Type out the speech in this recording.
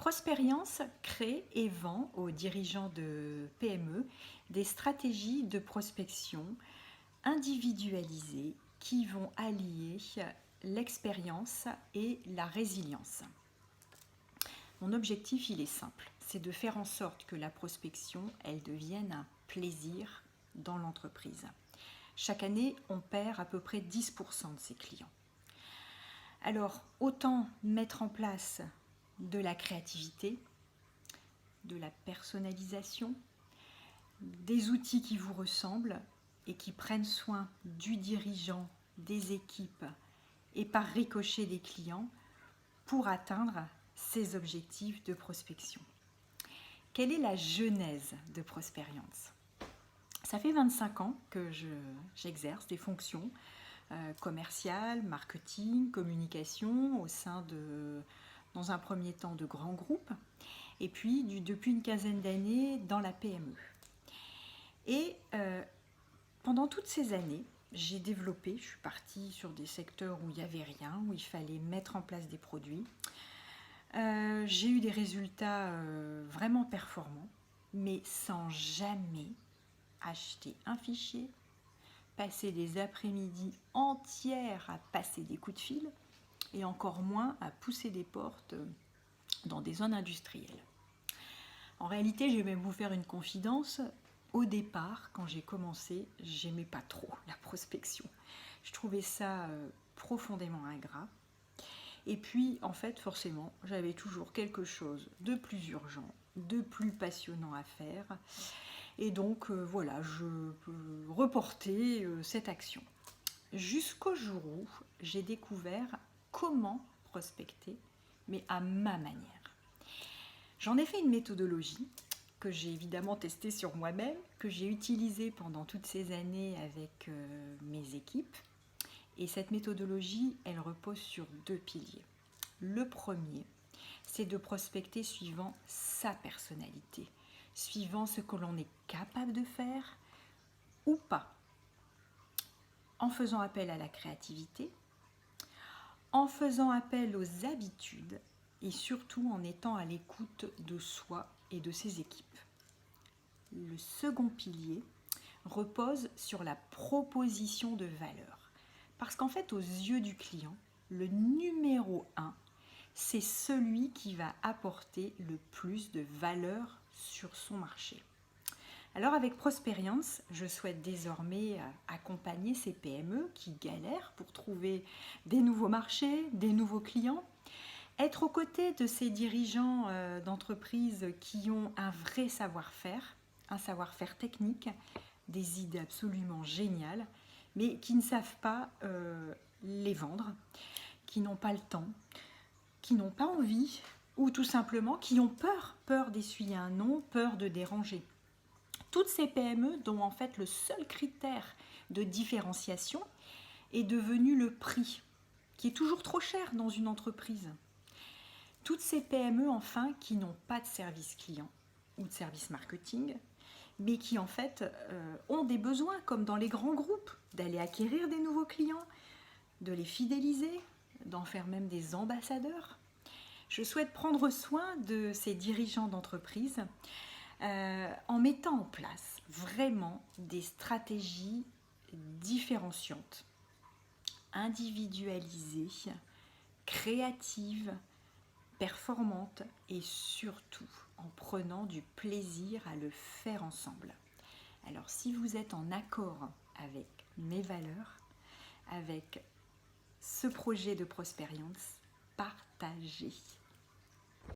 Prosperience crée et vend aux dirigeants de PME des stratégies de prospection individualisées qui vont allier l'expérience et la résilience. Mon objectif, il est simple, c'est de faire en sorte que la prospection, elle devienne un plaisir dans l'entreprise. Chaque année, on perd à peu près 10% de ses clients. Alors, autant mettre en place de la créativité, de la personnalisation, des outils qui vous ressemblent et qui prennent soin du dirigeant, des équipes et par ricochet des clients pour atteindre ces objectifs de prospection. Quelle est la genèse de Prosperience ? Ça fait 25 ans que j'exerce des fonctions commerciales, marketing, communication au sein dans un premier temps, de grands groupes et puis depuis une quinzaine d'années dans la PME. Et pendant toutes ces années, j'ai développé, je suis partie sur des secteurs où il n'y avait rien, où il fallait mettre en place des produits. J'ai eu des résultats vraiment performants, mais sans jamais acheter un fichier, passer des après-midi entières à passer des coups de fil et encore moins à pousser des portes dans des zones industrielles. En réalité, je vais même vous faire une confidence. Au départ, quand j'ai commencé, j'aimais pas trop la prospection. Je trouvais ça profondément ingrat. Et puis, en fait, forcément, j'avais toujours quelque chose de plus urgent, de plus passionnant à faire. Et donc, voilà, je reportais cette action. Jusqu'au jour où j'ai découvert comment prospecter, mais à ma manière. J'en ai fait une méthodologie que j'ai évidemment testée sur moi-même, que j'ai utilisée pendant toutes ces années avec mes équipes. Et cette méthodologie, elle repose sur 2 piliers. Le premier, c'est de prospecter suivant sa personnalité, suivant ce que l'on est capable de faire ou pas, en faisant appel à la créativité, en faisant appel aux habitudes et surtout en étant à l'écoute de soi et de ses équipes. Le second pilier repose sur la proposition de valeur. Parce qu'en fait, aux yeux du client, le numéro 1, c'est celui qui va apporter le plus de valeur sur son marché. Alors avec Prosperience, je souhaite désormais accompagner ces PME qui galèrent pour trouver des nouveaux marchés, des nouveaux clients, être aux côtés de ces dirigeants d'entreprises qui ont un vrai savoir-faire, un savoir-faire technique, des idées absolument géniales, mais qui ne savent pas les vendre, qui n'ont pas le temps, qui n'ont pas envie, ou tout simplement qui ont peur d'essuyer un non, peur de déranger. Toutes ces PME dont en fait le seul critère de différenciation est devenu le prix, qui est toujours trop cher dans une entreprise. Toutes ces PME enfin qui n'ont pas de service client ou de service marketing, mais qui en fait ont des besoins comme dans les grands groupes, d'aller acquérir des nouveaux clients, de les fidéliser, d'en faire même des ambassadeurs. Je souhaite prendre soin de ces dirigeants d'entreprise en mettant en place vraiment des stratégies différenciantes, individualisées, créatives, performantes et surtout en prenant du plaisir à le faire ensemble. Alors si vous êtes en accord avec mes valeurs, avec ce projet de Prosperience, partagez.